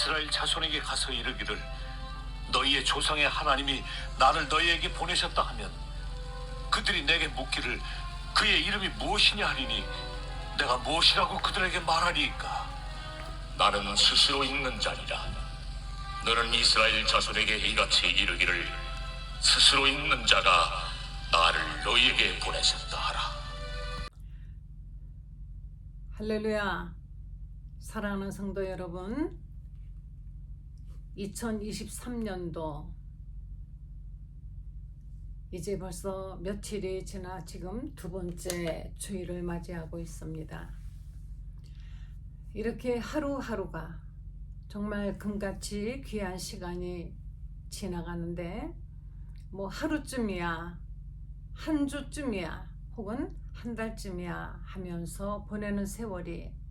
이스라엘 자손에게 가서 이르기를 너희의 조상의 하나님이 나를 너희에게 보내셨다 하면 그들이 내게 묻기를 그의 이름이 무엇이냐 하리니 내가 무엇이라고 그들에게 말하리이까? 나는 스스로 있는 자니라. 너는 이스라엘 자손에게 이같이 이르기를 스스로 있는 자가 나를 너희에게 보내셨다 하라. 할렐루야. 사랑하는 성도 여러분, 2023년도 이제 벌써 며칠이 지나 지금 두 번째 주일을 맞이하고 있습니다. 이렇게 하루하루가 정말 금같이 귀한 시간이 지나가는데 뭐 하루쯤이야, 한 주쯤이야, 혹은 한 달쯤이야 하면서 보내는 세월이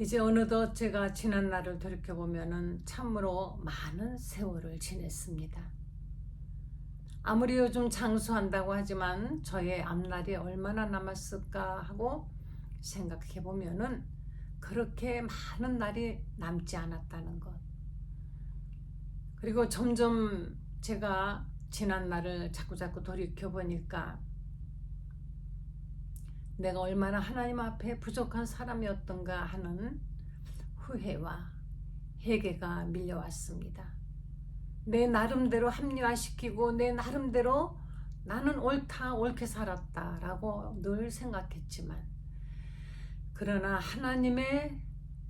이제 어느덧 제가 지난 날을 돌이켜보면 참으로 많은 세월을 지냈습니다. 아무리 요즘 장수한다고 하지만 저의 앞날이 얼마나 남았을까 하고 생각해보면 그렇게 많은 날이 남지 않았다는 것. 그리고 점점 제가 지난 날을 자꾸자꾸 돌이켜보니까 내가 얼마나 하나님 앞에 부족한 사람이었던가 하는 후회와 회개가 밀려왔습니다. 내 나름대로 합리화시키고 내 나름대로 나는 옳다, 옳게 살았다라고 늘 생각했지만 그러나 하나님의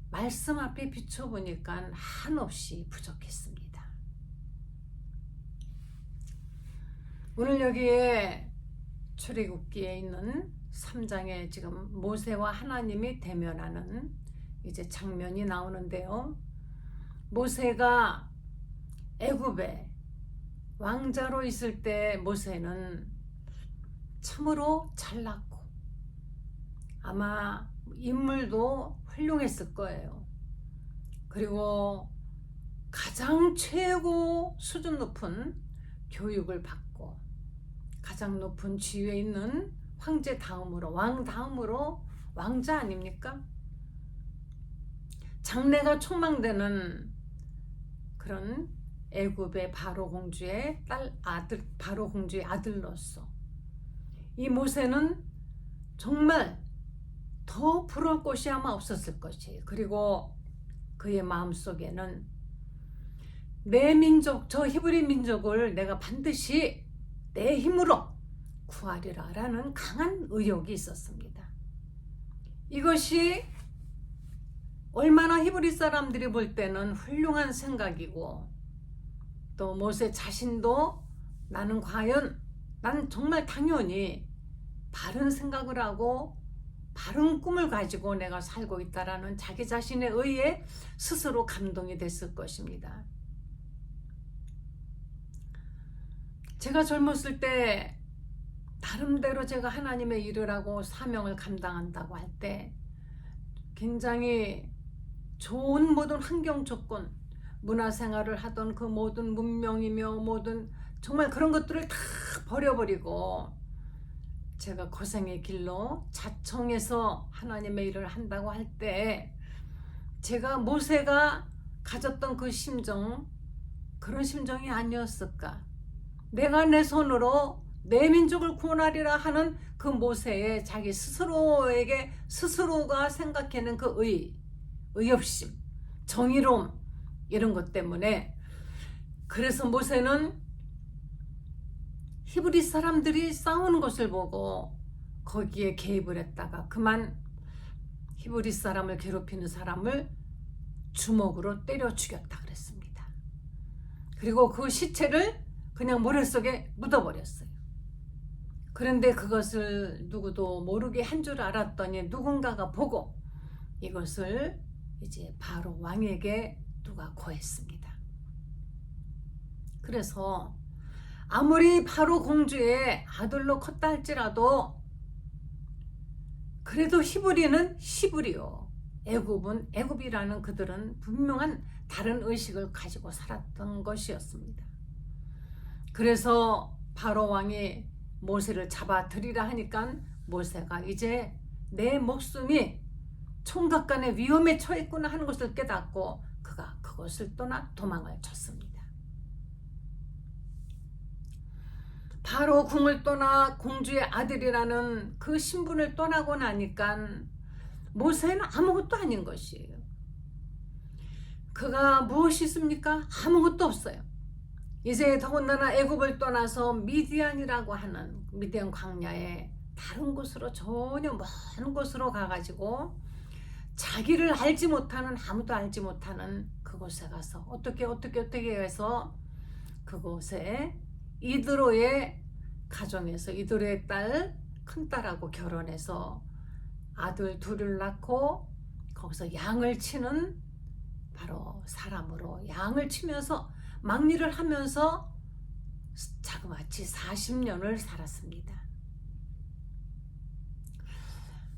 말씀 앞에 비춰보니까 한없이 부족했습니다. 오늘 여기에 출애굽기에 있는 3장에 지금 모세와 하나님이 대면하는 이제 장면이 나오는데요. 모세가 애굽에 왕자로 있을 때 모세는 참으로 잘났고 아마 인물도 훌륭했을 거예요. 그리고 가장 최고 수준 높은 교육을 받고 가장 높은 지위에 있는 황제 다음으로 왕 다음으로 왕자 아닙니까? 장래가 촉망되는 그런 애굽의 바로 공주의 바로 공주의 아들로서 이 모세는 정말 더 부러울 것이 아마 없었을 것이에요. 그리고 그의 마음속에는 내 민족, 저 히브리 민족을 내가 반드시 내 힘으로 구하리라 라는 강한 의욕이 있었습니다. 이것이 얼마나 히브리 사람들이 볼 때는 훌륭한 생각이고 또 모세 자신도 나는 과연 난 정말 당연히 바른 생각을 하고 바른 꿈을 가지고 내가 살고 있다라는 자기 자신의 의에 스스로 감동이 됐을 것입니다. 제가 젊었을 때 나름대로 제가 하나님의 일을 하고 사명을 감당한다고 할 때 굉장히 좋은 모든 환경 조건, 문화생활을 하던 그 모든 문명이며 모든 정말 그런 것들을 다 버려버리고 제가 고생의 길로 자청해서 하나님의 일을 한다고 할 때 제가 모세가 가졌던 그 심정, 그런 심정이 아니었을까? 내가 내 손으로 내 민족을 구원하리라 하는 그 모세의 자기 스스로에게 스스로가 생각해낸 그 의협심, 정의로움 이런 것 때문에 그래서 모세는 히브리 사람들이 싸우는 것을 보고 거기에 개입을 했다가 그만 히브리 사람을 괴롭히는 사람을 주먹으로 때려 죽였다 그랬습니다. 그리고 그 시체를 그냥 모래 속에 묻어버렸어요. 그런데 그것을 누구도 모르게 한 줄 알았더니 누군가가 보고 이것을 이제 바로 왕에게 누가 고했습니다. 그래서 아무리 바로 공주의 아들로 컸다 할지라도 그래도 히브리는 히브리요, 애굽은 애굽이라는 그들은 분명한 다른 의식을 가지고 살았던 것이었습니다. 그래서 바로 왕이 모세를 잡아들이라 하니까 모세가 이제 내 목숨이 총각간의 위험에 처했구나 하는 것을 깨닫고 그가 그것을 떠나 도망을 쳤습니다. 바로 궁을 떠나 공주의 아들이라는 그 신분을 떠나고 나니까 모세는 아무것도 아닌 것이에요. 그가 무엇이 있습니까? 아무것도 없어요. 이제 더군다나 애굽을 떠나서 미디안이라고 하는 미디안 광야에 다른 곳으로 전혀 먼 곳으로 가가지고 자기를 알지 못하는 아무도 알지 못하는 그곳에 가서 어떻게 해서 그곳에 이드로의 가정에서 이드로의 딸 큰딸하고 결혼해서 아들 둘을 낳고 거기서 양을 치는 바로 사람으로 양을 치면서 막리를 하면서 자그마치 40년을 살았습니다.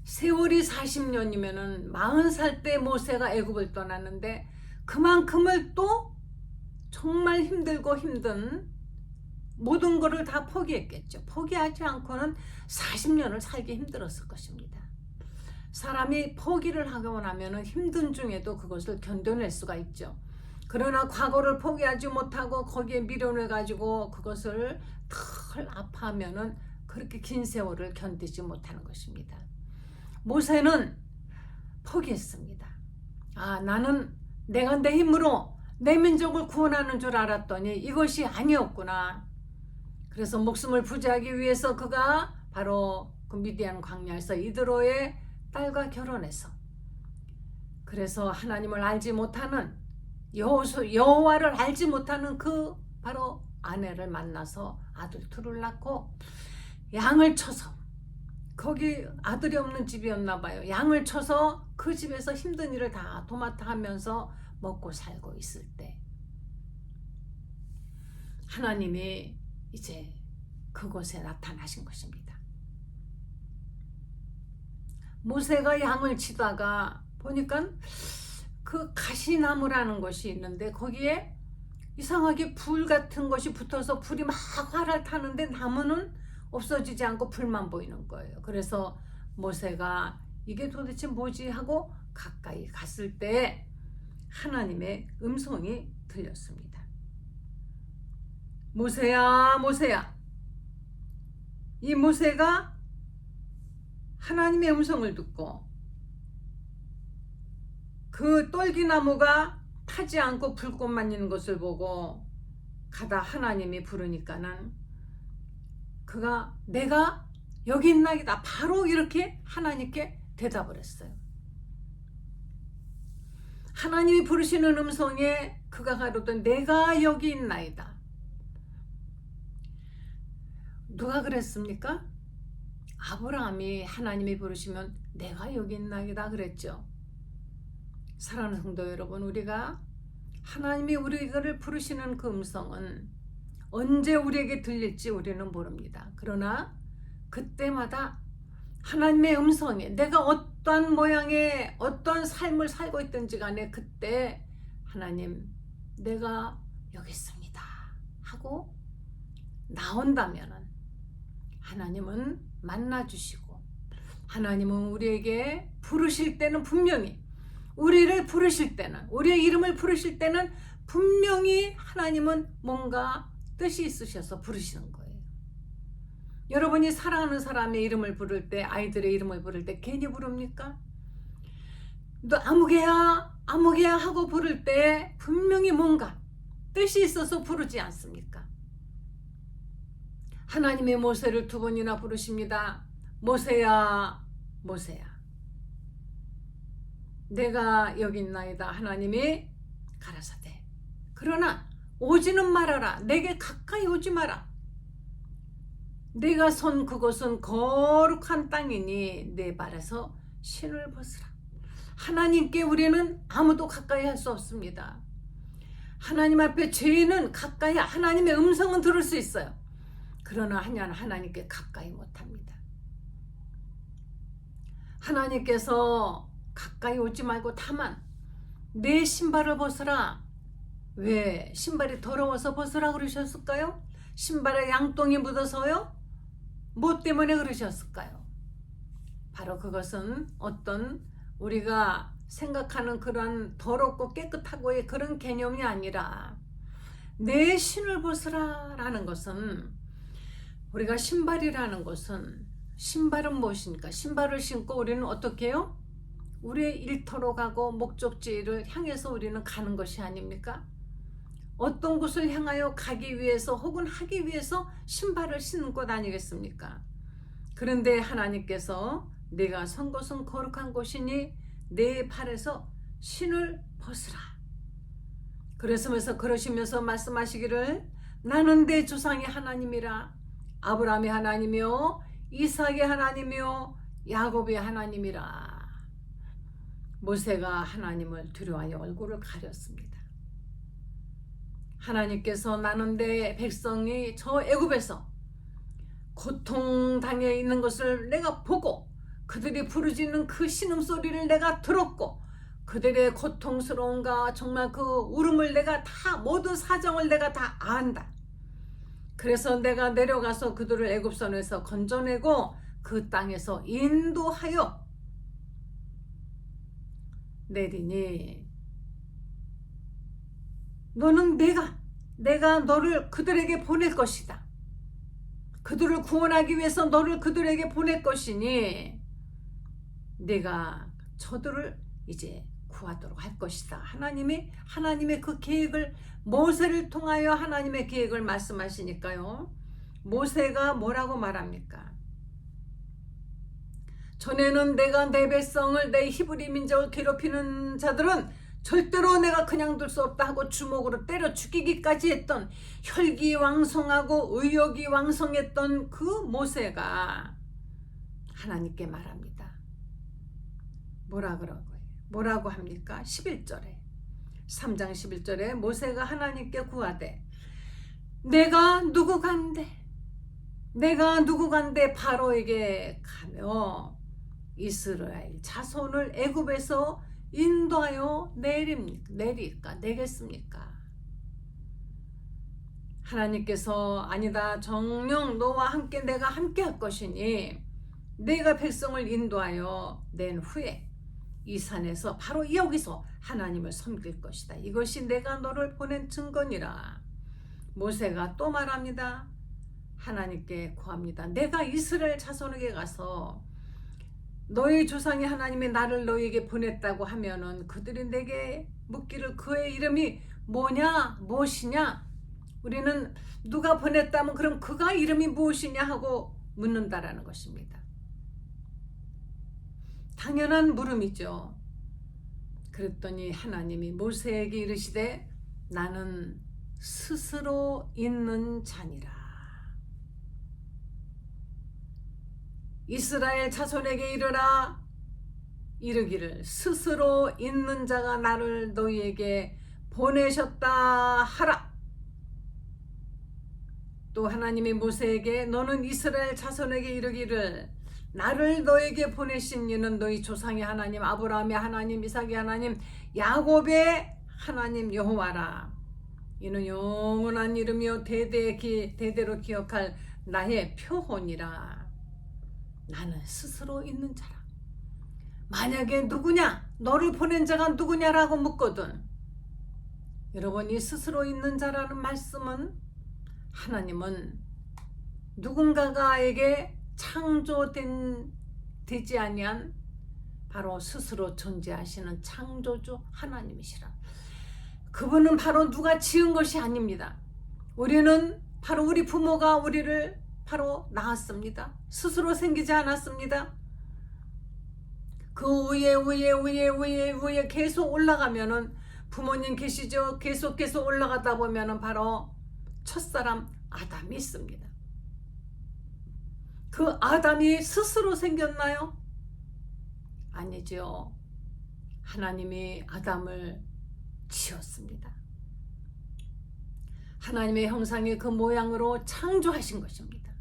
세월이 40년이면은 40살 때 모세가 애굽을 떠났는데 그만큼을 또 정말 힘들고 힘든 모든 것을 다 포기했겠죠. 포기하지 않고는 40년을 살기 힘들었을 것입니다. 사람이 포기를 하고 나면은 힘든 중에도 그것을 견뎌낼 수가 있죠. 그러나 과거를 포기하지 못하고 거기에 미련을 가지고 그것을 덜 아파하면은 그렇게 긴 세월을 견디지 못하는 것입니다. 모세는 포기했습니다. 나는 내가 내 힘으로 내 민족을 구원하는 줄 알았더니 이것이 아니었구나. 그래서 목숨을 부지하기 위해서 그가 바로 그 미디안 광야에서 이드로의 딸과 결혼해서 그래서 하나님을 알지 못하는 여호와를 알지 못하는 그 바로 아내를 만나서 아들 둘을 낳고 양을 쳐서 거기 아들이 없는 집이었나 봐요. 양을 쳐서 그 집에서 힘든 일을 다 도맡아 하면서 먹고 살고 있을 때 하나님이 이제 그곳에 나타나신 것입니다. 모세가 양을 치다가 보니까 그 가시나무라는 것이 있는데 거기에 이상하게 불 같은 것이 붙어서 불이 막 활활 타는데 나무는 없어지지 않고 불만 보이는 거예요. 그래서 모세가 이게 도대체 뭐지 하고 가까이 갔을 때 하나님의 음성이 들렸습니다. 모세야, 모세야. 이 모세가 하나님의 음성을 듣고 그 똘기나무가 타지 않고 불꽃만 있는 것을 보고 가다 하나님이 부르니까는 그가 내가 여기 있나이다. 바로 이렇게 하나님께 대답을 했어요. 하나님이 부르시는 음성에 그가 가로되 내가 여기 있나이다. 누가 그랬습니까? 아브라함이 하나님이 부르시면 내가 여기 있나이다 그랬죠. 사랑하는 성도 여러분, 우리가 하나님이 우리를 부르시는 그 음성은 언제 우리에게 들릴지 우리는 모릅니다. 그러나 그때마다 하나님의 음성에 내가 어떠한 모양의 어떠한 삶을 살고 있든지 간에 그때 하나님 내가 여기 있습니다 하고 나온다면은 하나님은 만나주시고 하나님은 우리에게 부르실 때는 분명히 우리를 부르실 때는 우리의 이름을 부르실 때는 분명히 하나님은 뭔가 뜻이 있으셔서 부르시는 거예요. 여러분이 사랑하는 사람의 이름을 부를 때 아이들의 이름을 부를 때 괜히 부릅니까? 너 아무개야 아무개야 하고 부를 때 분명히 뭔가 뜻이 있어서 부르지 않습니까? 하나님의 모세를 2번이나 부르십니다. 모세야 모세야 내가 여기 있나이다. 하나님이 가라사대 그러나 오지는 말아라. 내게 가까이 오지 마라. 내가 선 그곳은 거룩한 땅이니 내 발에서 신을 벗으라. 하나님께 우리는 아무도 가까이 할 수 없습니다. 하나님 앞에 죄인은 가까이 하나님의 음성은 들을 수 있어요. 그러나 하나님께 가까이 못합니다. 하나님께서 가까이 오지 말고 다만 내 신발을 벗으라. 왜 신발이 더러워서 벗으라 그러셨을까요? 신발에 양똥이 묻어서요? 뭐 때문에 그러셨을까요? 바로 그것은 어떤 우리가 생각하는 그런 더럽고 깨끗하고의 그런 개념이 아니라 내 신을 벗으라 라는 것은, 우리가 신발이라는 것은, 신발은 무엇입니까? 신발을 신고 우리는 어떻게 해요? 우리의 일터로 가고 목적지를 향해서 우리는 가는 것이 아닙니까? 어떤 곳을 향하여 가기 위해서 혹은 하기 위해서 신발을 신는 것 아니겠습니까? 그런데 하나님께서 네가 선 곳은 거룩한 곳이니 내 발에서 신을 벗으라. 그러시면서 말씀하시기를 나는 내 조상의 하나님이라. 아브라함의 하나님이요 이삭의 하나님이요 야곱의 하나님이라. 모세가 하나님을 두려워하여 얼굴을 가렸습니다. 하나님께서 나는 내 백성이 저 애굽에서 고통당해 있는 것을 내가 보고 그들이 부르짖는 그 신음소리를 내가 들었고 그들의 고통스러움과 정말 그 울음을 내가 다 모든 사정을 내가 다 안다. 그래서 내가 내려가서 그들을 애굽선에서 건져내고 그 땅에서 인도하여 내리니 너는 내가 너를 그들에게 보낼 것이다. 그들을 구원하기 위해서 너를 그들에게 보낼 것이니 내가 저들을 이제 구하도록 할 것이다. 하나님의 그 계획을 모세를 통하여 하나님의 계획을 말씀하시니까요. 모세가 뭐라고 말합니까? 전에는 내가 내 백성을 내 히브리 민족을 괴롭히는 자들은 절대로 내가 그냥 둘 수 없다 하고 주먹으로 때려 죽이기까지 했던 혈기왕성하고 의욕이 왕성했던 그 모세가 하나님께 말합니다. 뭐라고 합니까? 11절에 3장 11절에 모세가 하나님께 구하되 내가 누구 간데 바로에게 가며 이스라엘 자손을 애굽에서 인도하여 내겠습니까? 하나님께서 아니다. 정녕 너와 함께 내가 함께 할 것이니 내가 백성을 인도하여 낸 후에 이 산에서 바로 여기서 하나님을 섬길 것이다. 이것이 내가 너를 보낸 증거니라. 모세가 또 말합니다. 하나님께 구합니다. 내가 이스라엘 자손에게 가서 너희 조상의 하나님이 나를 너희에게 보냈다고 하면은 그들이 내게 묻기를 그의 이름이 무엇이냐? 우리는 누가 보냈다면 그럼 그가 이름이 무엇이냐 하고 묻는다라는 것입니다. 당연한 물음이죠. 그랬더니 하나님이 모세에게 이르시되 나는 스스로 있는 자니라. 이스라엘 자손에게 이르기를 스스로 있는 자가 나를 너희에게 보내셨다 하라. 또 하나님이 모세에게 너는 이스라엘 자손에게 이르기를 나를 너에게 보내신 이는 너희 조상의 하나님 아브라함의 하나님 이삭의 하나님 야곱의 하나님 여호와라. 이는 영원한 이름이요 대대로 기억할 나의 표혼이라. 나는 스스로 있는 자라. 만약에 누구냐? 너를 보낸 자가 누구냐라고 묻거든. 여러분이 스스로 있는 자라는 말씀은 하나님은 누군가에게 창조되지 아니한 바로 스스로 존재하시는 창조주 하나님이시라. 그분은 바로 누가 지은 것이 아닙니다. 우리는 바로 우리 부모가 우리를 바로 낳았습니다. 스스로 생기지 않았습니다. 그 위에 계속 올라가면은 부모님 계시죠? 계속 올라가다 보면은 바로 첫사람 아담이 있습니다. 그 아담이 스스로 생겼나요? 아니죠. 하나님이 아담을 지었습니다. 하나님의 형상의 그 모양으로 창조하신 것입니다.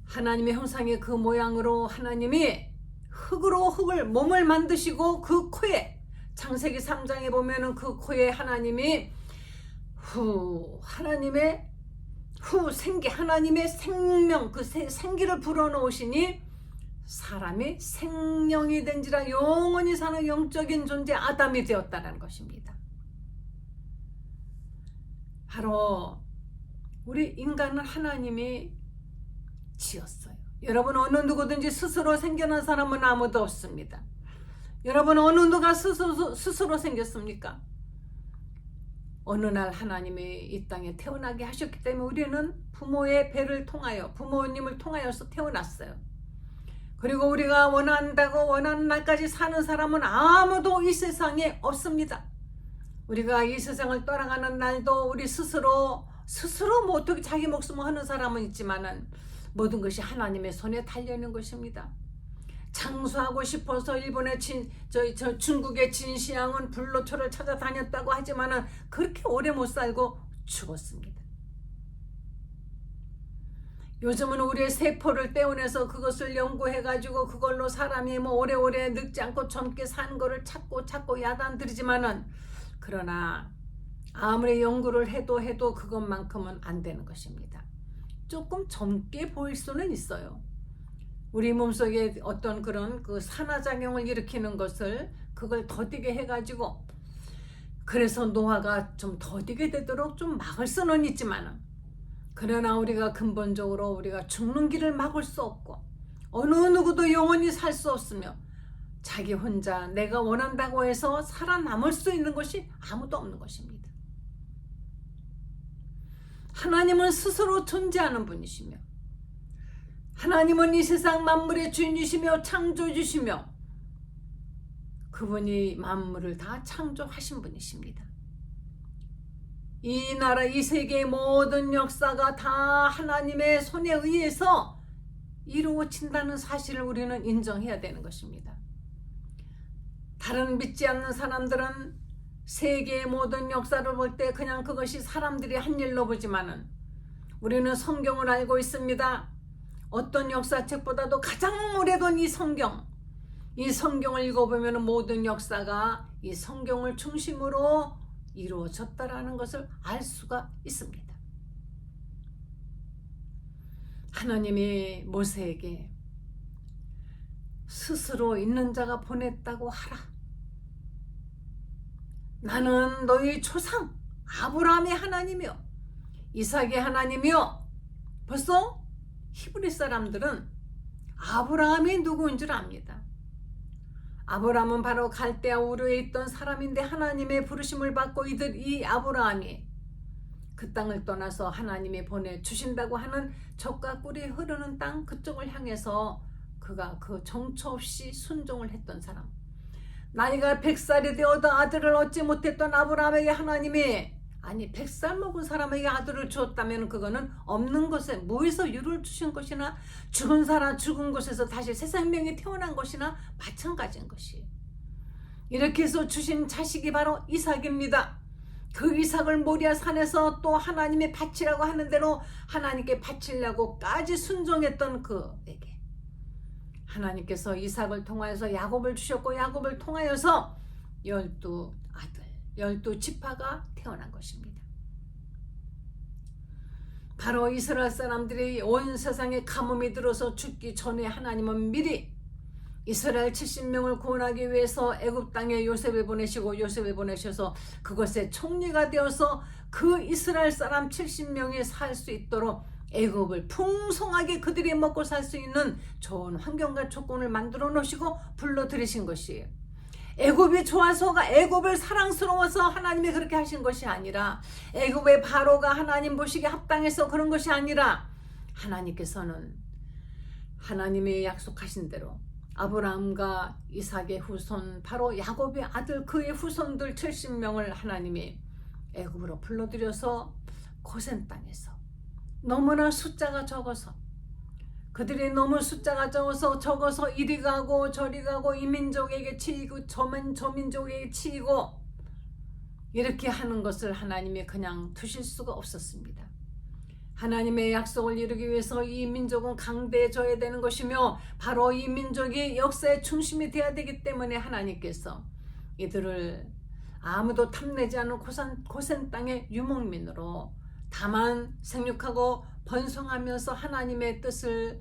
하나님의 형상의 그 모양으로 하나님이 흙을 몸을 만드시고 그 코에 창세기 3장에 보면은 그 코에 하나님의 생명 그 생기를 불어넣으시니 사람이 생명이 된지라 영원히 사는 영적인 존재 아담이 되었다는 것입니다. 바로 우리 인간은 하나님이 지었어요. 여러분, 어느 누구든지 스스로 생겨난 사람은 아무도 없습니다. 여러분, 어느 누가 스스로 생겼습니까? 어느 날 하나님이 이 땅에 태어나게 하셨기 때문에 우리는 부모의 배를 통하여, 부모님을 통하여서 태어났어요. 그리고 우리가 원한다고 원하는 날까지 사는 사람은 아무도 이 세상에 없습니다. 우리가 이 세상을 떠나가는 날도 우리 스스로 뭐 어떻게 자기 목숨을 하는 사람은 있지만은 모든 것이 하나님의 손에 달려있는 것입니다. 장수하고 싶어서 일본의 중국의 진시황은 불로초를 찾아다녔다고 하지만은 그렇게 오래 못 살고 죽었습니다. 요즘은 우리의 세포를 떼어내서 그것을 연구해가지고 그걸로 사람이 뭐 오래오래 늙지 않고 젊게 사는 거를 찾고 야단들이지만은, 그러나 아무리 연구를 해도 그것만큼은 안 되는 것입니다. 조금 젊게 보일 수는 있어요. 우리 몸속에 어떤 그런 그 산화작용을 일으키는 것을 그걸 더디게 해가지고, 그래서 노화가 좀 더디게 되도록 좀 막을 수는 있지만은, 그러나 우리가 근본적으로 우리가 죽는 길을 막을 수 없고 어느 누구도 영원히 살 수 없으며 자기 혼자 내가 원한다고 해서 살아남을 수 있는 것이 아무도 없는 것입니다. 하나님은 스스로 존재하는 분이시며, 하나님은 이 세상 만물의 주인이시며 창조주시며, 그분이 만물을 다 창조하신 분이십니다. 이 나라, 이 세계의 모든 역사가 다 하나님의 손에 의해서 이루어진다는 사실을 우리는 인정해야 되는 것입니다. 다른 믿지 않는 사람들은 세계의 모든 역사를 볼 때 그냥 그것이 사람들이 한 일로 보지만은, 우리는 성경을 알고 있습니다. 어떤 역사책보다도 가장 오래된 이 성경을 읽어보면 모든 역사가 이 성경을 중심으로 이루어졌다라는 것을 알 수가 있습니다. 하나님이 모세에게 스스로 있는 자가 보냈다고 하라. 나는 너희 조상 아브라함의 하나님이요 이삭의 하나님이요. 벌써 히브리 사람들은 아브라함이 누구인 줄 압니다. 아브라함은 바로 갈대아 우르에 있던 사람인데 하나님의 부르심을 받고 이 아브라함이 그 땅을 떠나서 하나님이 보내주신다고 하는 젖과 꿀이 흐르는 땅 그쪽을 향해서 그가 그 정처 없이 순종을 했던 사람, 나이가 100살이 되어도 아들을 얻지 못했던 아브라함에게 하나님이 100살 먹은 사람에게 아들을 주었다면 그거는 없는 것에 무에서 유를 주신 것이나 죽은 사람 죽은 곳에서 다시 새 생명이 태어난 것이나 마찬가지인 것이에요. 이렇게 해서 주신 자식이 바로 이삭입니다. 그 이삭을 모리아 산에서 또 하나님의 바치라고 하는 대로 하나님께 바치려고까지 순종했던 그에게 하나님께서 이삭을 통하여서 야곱을 주셨고, 야곱을 통하여서 12지파가 태어난 것입니다. 바로 이스라엘 사람들이 온 세상에 가뭄이 들어서 죽기 전에 하나님은 미리 이스라엘 70명을 구원하기 위해서 애굽 땅에 요셉을 보내셔서 그것의 총리가 되어서 그 이스라엘 사람 70명이 살 수 있도록 애굽을 풍성하게 그들이 먹고 살 수 있는 좋은 환경과 조건을 만들어 놓으시고 불러들이신 것이에요. 애굽이 좋아서가, 애굽을 사랑스러워서 하나님이 그렇게 하신 것이 아니라, 애굽의 바로가 하나님 보시기에 합당해서 그런 것이 아니라, 하나님께서는 하나님이 약속하신 대로 아브라함과 이삭의 후손 바로 야곱의 아들 그의 후손들 70명을 하나님이 애굽으로 불러들여서 고센 땅에서 너무나 숫자가 적어서, 그들이 너무 숫자가 적어서 이리 가고 저리 가고 이 민족에게 치이고 저 민족에게 치이고 이렇게 하는 것을 하나님이 그냥 두실 수가 없었습니다. 하나님의 약속을 이루기 위해서 이 민족은 강대해져야 되는 것이며, 바로 이 민족이 역사의 중심이 되어야 되기 때문에 하나님께서 이들을 아무도 탐내지 않은 고센 땅의 유목민으로 다만 생육하고 번성하면서 하나님의 뜻을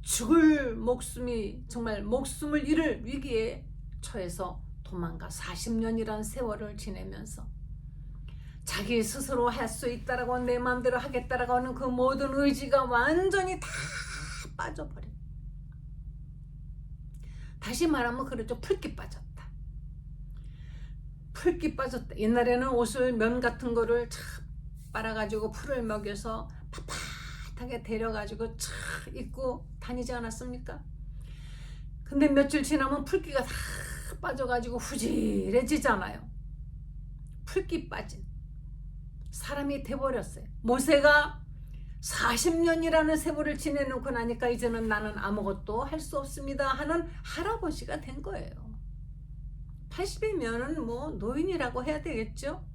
죽을 목숨이 정말 목숨을 잃을 위기에 처해서 도망가 40년이란 세월을 지내면서 자기 스스로 할 수 있다라고 내 마음대로 하겠다라고 하는 그 모든 의지가 완전히 다 빠져버려. 다시 말하면 그렇죠. 풀기 빠졌다. 풀기 빠졌다. 옛날에는 옷을 면 같은 거를 착 빨아가지고 풀을 먹여서 빳빳하게 데려가지고 착 입고 다니지 않았습니까? 근데 며칠 지나면 풀기가 다 빠져가지고 후질해지잖아요. 풀기 빠진 사람이 돼버렸어요. 모세가 40년이라는 세월을 지내놓고 나니까 이제는 나는 아무것도 할 수 없습니다 하는 할아버지가 된 거예요. 80이면은 뭐 노인이라고 해야 되겠죠.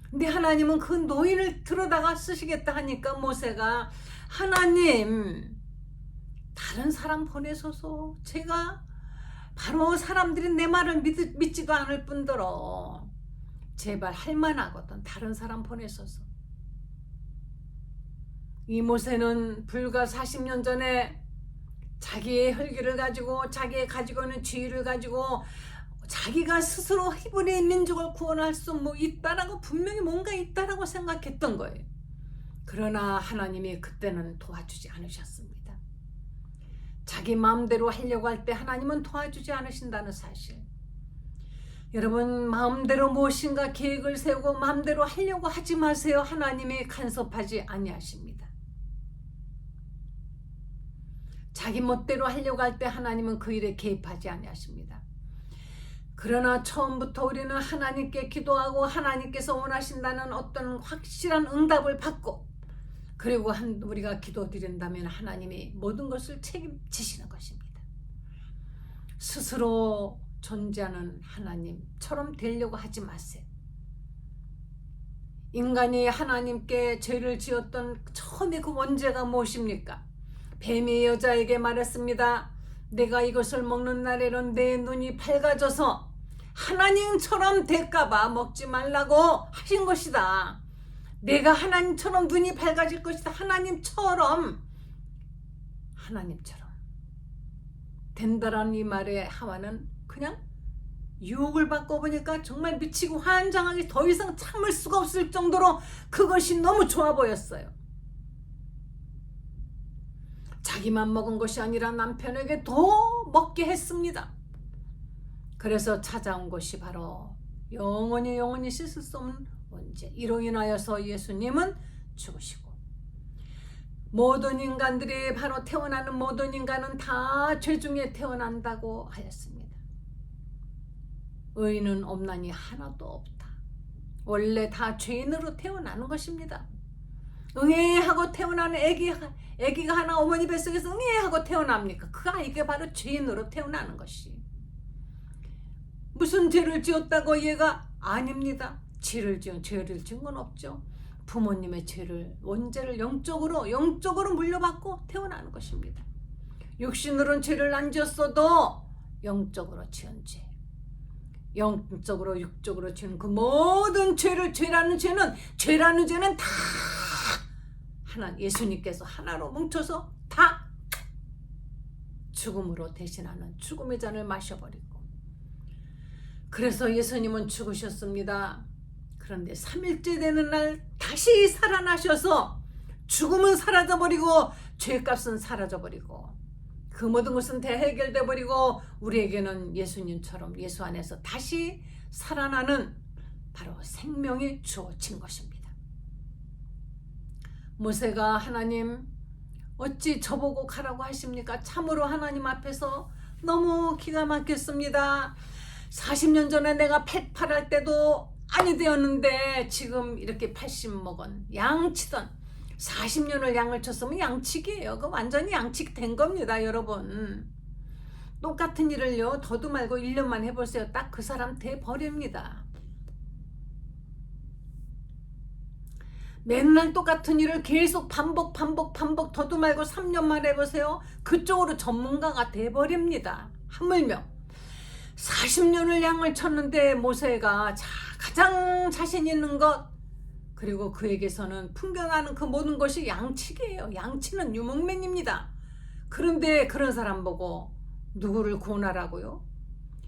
근데 하나님은 그 노인을 들어다가 쓰시겠다 하니까 모세가 하나님 다른 사람 보내소서. 제가 바로 사람들이 내 말을 믿지도 않을 뿐더러 제발 할만하거든. 다른 사람 보내소서. 이 모세는 불과 40년 전에 자기의 혈기를 가지고 자기의 가지고 있는 지위를 가지고 자기가 스스로 히브리 민족을 구원할 수 있다라고 분명히 뭔가 있다라고 생각했던 거예요. 그러나 하나님이 그때는 도와주지 않으셨습니다. 자기 마음대로 하려고 할 때 하나님은 도와주지 않으신다는 사실. 여러분 마음대로 무엇인가 계획을 세우고 마음대로 하려고 하지 마세요. 하나님이 간섭하지 아니하십니다. 자기 멋대로 하려고 할 때 하나님은 그 일에 개입하지 아니하십니다. 그러나 처음부터 우리는 하나님께 기도하고 하나님께서 원하신다는 어떤 확실한 응답을 받고 그리고 우리가 기도드린다면 하나님이 모든 것을 책임지시는 것입니다. 스스로 존재하는 하나님처럼 되려고 하지 마세요. 인간이 하나님께 죄를 지었던 처음에 그 원죄가 무엇입니까? 뱀이 여자에게 말했습니다. 내가 이것을 먹는 날에는 내 눈이 밝아져서 하나님처럼 될까봐 먹지 말라고 하신 것이다. 내가 하나님처럼 눈이 밝아질 것이다. 하나님처럼 된다라는 이 말에 하와는 그냥 유혹을 받고 보니까 정말 미치고 환장하게 더 이상 참을 수가 없을 정도로 그것이 너무 좋아 보였어요. 자기만 먹은 것이 아니라 남편에게 더 먹게 했습니다. 그래서 찾아온 것이 바로 영원히 씻을 수 없는 원죄. 이로 인하여서 예수님은 죽으시고 모든 인간들이 바로 태어나는 모든 인간은 다 죄 중에 태어난다고 하였습니다. 의인은 없나니 하나도 없다. 원래 다 죄인으로 태어나는 것입니다. 응애하고 태어나는 애기가 하나 어머니 뱃속에서 응애하고 태어납니까? 그 아이가 바로 죄인으로 태어나는 것이. 무슨 죄를 지었다고 얘가 아닙니다. 죄를 지은 건 없죠. 부모님의 원죄를 영적으로 물려받고 태어나는 것입니다. 육신으로는 죄를 안 지었어도 영적으로 지은 죄. 영적으로 육적으로 지은 그 모든 죄라는 죄는 다 예수님께서 하나로 뭉쳐서 다 죽음으로 대신하는 죽음의 잔을 마셔버리고 그래서 예수님은 죽으셨습니다. 그런데 3일째 되는 날 다시 살아나셔서 죽음은 사라져버리고 죄값은 사라져버리고 그 모든 것은 다 해결돼 버리고 우리에게는 예수님처럼 예수 안에서 다시 살아나는 바로 생명이 주어진 것입니다. 모세가 하나님 어찌 저보고 가라고 하십니까? 참으로 하나님 앞에서 너무 기가 막혔습니다. 40년 전에 내가 108할 때도 아니 되었는데 지금 이렇게 80 먹은 양치던 40년을 양을 쳤으면 양치기예요. 그 완전히 양치기 겁니다, 여러분. 똑같은 일을요 더도 말고 1년만 해보세요. 딱 그 사람 돼 버립니다. 맨날 똑같은 일을 계속 반복 더도 말고 3년만 해보세요. 그쪽으로 전문가가 돼버립니다. 하물며 40년을 양을 쳤는데 모세가 가장 자신 있는 것 그리고 그에게서는 풍겨나는 그 모든 것이 양치기예요. 양치는 유목맨입니다. 그런데 그런 사람 보고 누구를 구원하라고요?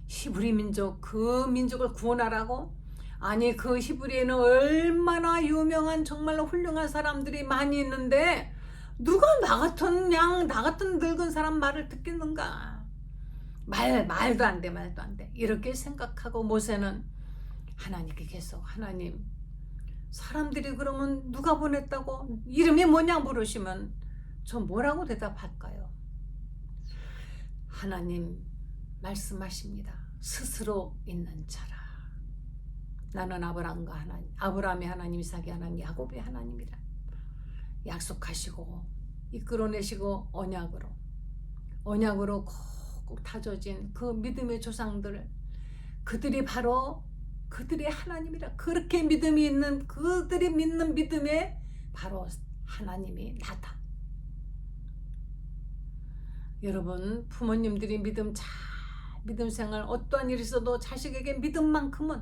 히브리 민족, 그 민족을 구원하라고? 아니, 그 히브리에는 얼마나 유명한 정말로 훌륭한 사람들이 많이 있는데 누가 나 같은 늙은 사람 말을 듣겠는가? 말도 안 돼, 말도 안 돼. 이렇게 생각하고 모세는 하나님께 계속, 하나님, 사람들이 그러면 누가 보냈다고? 이름이 뭐냐 물으시면 저 뭐라고 대답할까요? 하나님 말씀하십니다. 스스로 있는 자라. 나는 아브라함의 하나님, 이삭의 하나님, 야곱의 하나님이라. 약속하시고 이끌어내시고 언약으로 꼭 다져진 그 믿음의 조상들, 그들이 바로 그들의 하나님이라. 그렇게 믿음이 있는 그들이 믿는 믿음에 바로 하나님이 나다. 여러분, 부모님들이 믿음 생활 어떠한 일이 있어도 자식에게 믿음만큼은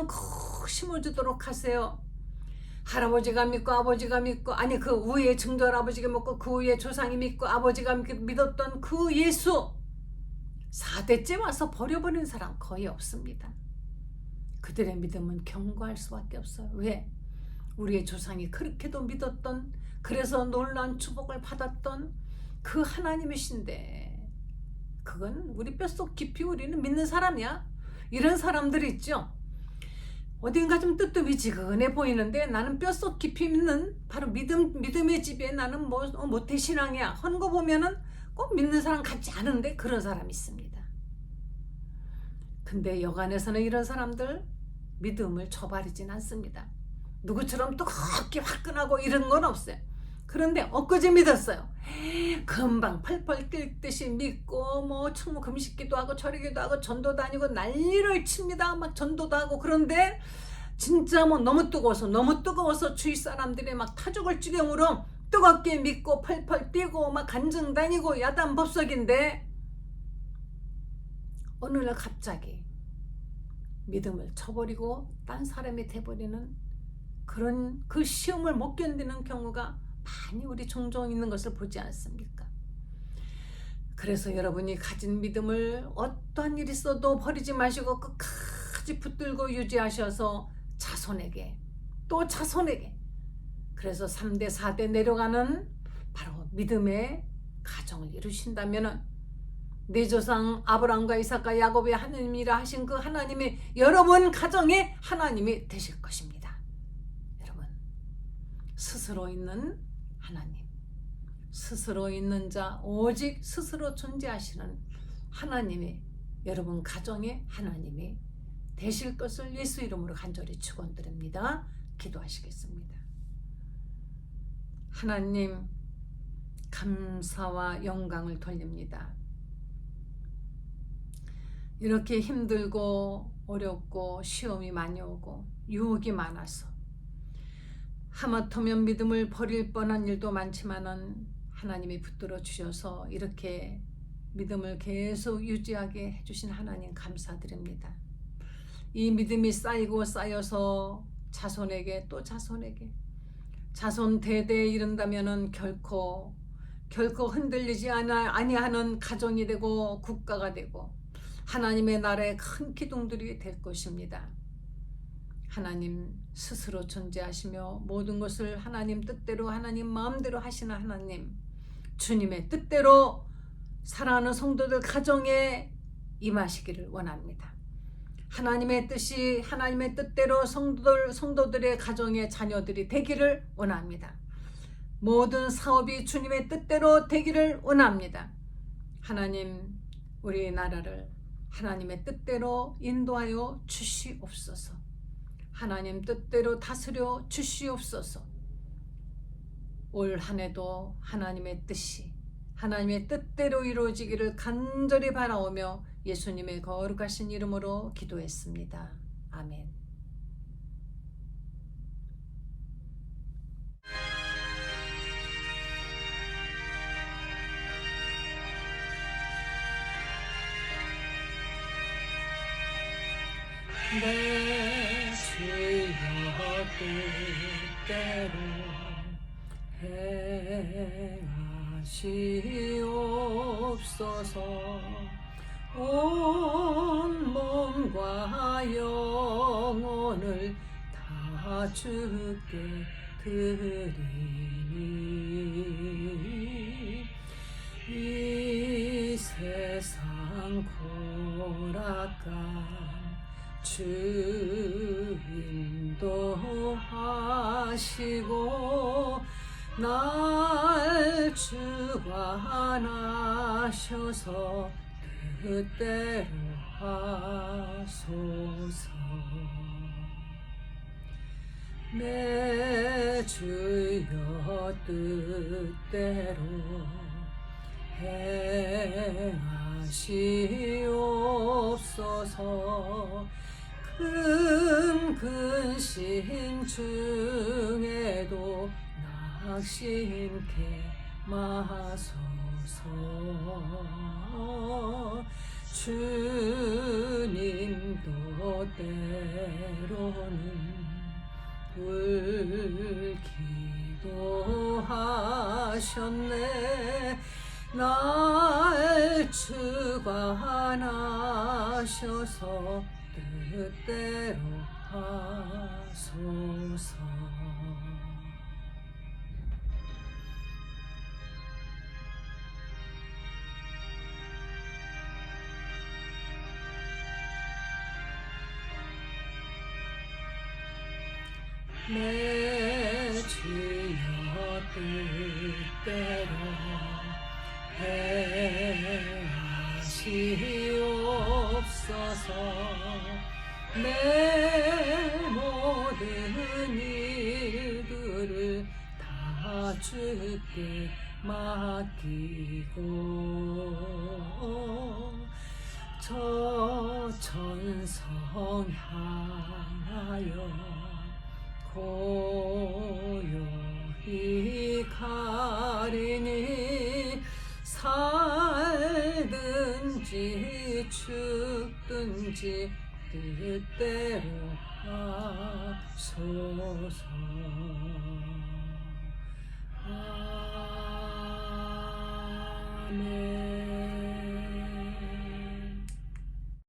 꼭 심어주도록 하세요. 할아버지가 믿고 아버지가 믿고, 아니 그 위에 증조할아버지가 믿고 그 위에 조상이 믿고 아버지가 믿었던 그 예수 4대째 와서 버려버린 사람 거의 없습니다. 그들의 믿음은 견고할 수밖에 없어요. 왜? 우리의 조상이 그렇게도 믿었던, 그래서 놀라운 축복을 받았던 그 하나님이신데, 그건 우리 뼛속 깊이 우리는 믿는 사람이야. 이런 사람들 있죠. 어딘가 좀 뜨뜻미지근해 보이는데 나는 뼛속 깊이 믿는 바로 믿음의 집에 나는 모태신앙이야 하는 거 보면은 꼭 믿는 사람 같지 않은데 그런 사람이 있습니다. 근데 여간에서는 이런 사람들 믿음을 저버리진 않습니다. 누구처럼 뜨겁게 화끈하고 이런 건 없어요. 그런데 엊그제 믿었어요. 금방 펄펄 끓듯이 믿고 충무 금식기도 하고 절기도 하고 전도 다니고 난리를 칩니다. 막 전도도 하고. 그런데 진짜 너무 뜨거워서 주위 사람들이 막 타죽을 지경으로 뜨겁게 믿고 펄펄 뛰고 막 간증 다니고 야단 법석인데 어느 날 갑자기 믿음을 쳐버리고 딴 사람이 돼버리는 그런 그 시험을 못 견디는 경우가 많이 우리 종종 있는 것을 보지 않습니까? 그래서 여러분이 가진 믿음을 어떠한 일이 있어도 버리지 마시고 끝까지 붙들고 유지하셔서 자손에게 또 자손에게, 그래서 3대 4대 내려가는 바로 믿음의 가정을 이루신다면 내 조상 아브라함과 이삭과 야곱의 하나님이라 하신 그 하나님이 여러분 가정의 하나님이 되실 것입니다. 여러분, 스스로 있는 하나님, 스스로 있는 자, 오직 스스로 존재하시는 하나님이 여러분 가정의 하나님이 되실 것을 예수 이름으로 간절히 축원드립니다. 기도하시겠습니다. 하나님, 감사와 영광을 돌립니다. 이렇게 힘들고 어렵고 시험이 많이 오고 유혹이 많아서 하마터면 믿음을 버릴 뻔한 일도 많지만은 하나님이 붙들어 주셔서 이렇게 믿음을 계속 유지하게 해주신 하나님 감사드립니다. 이 믿음이 쌓여서 자손에게 또 자손에게 자손 대대에 이른다면은 결코 흔들리지 아니하는 가정이 되고 국가가 되고 하나님의 나라의 큰 기둥들이 될 것입니다. 하나님 스스로 존재하시며 모든 것을 하나님 뜻대로 하나님 마음대로 하시는 하나님, 주님의 뜻대로 사랑하는 성도들 가정에 임하시기를 원합니다. 하나님의 뜻이 하나님의 뜻대로 성도들의 가정의 자녀들이 되기를 원합니다. 모든 사업이 주님의 뜻대로 되기를 원합니다. 하나님, 우리나라를 하나님의 뜻대로 인도하여 주시옵소서. 하나님 뜻대로 다스려 주시옵소서. 올 한 해도 하나님의 뜻이 하나님의 뜻대로 이루어지기를 간절히 바라오며 예수님의 거룩하신 이름으로 기도했습니다. 아멘. 내 주여 뜻대로 행하시네. 행하시옵소서. 온 몸과 영혼을 다 주께 드리니 이 세상 고락간 주 인도하시고 날 주관하셔서 뜻대로 하소서. 내 주여 뜻대로 행하시옵소서. 큰 근심 중에도 낙심케 마소서. 주님도 때로는 울기도 하셨네. 날 주관하셔서 뜻대로 하소서. 내 주여 뜻대로 행하시옵소서. 내 모든 일들을 다 주께 맡기고 저 천성 향하여 고요히 가리니 살든지 죽든지 뜻대로 하소서. 아멘.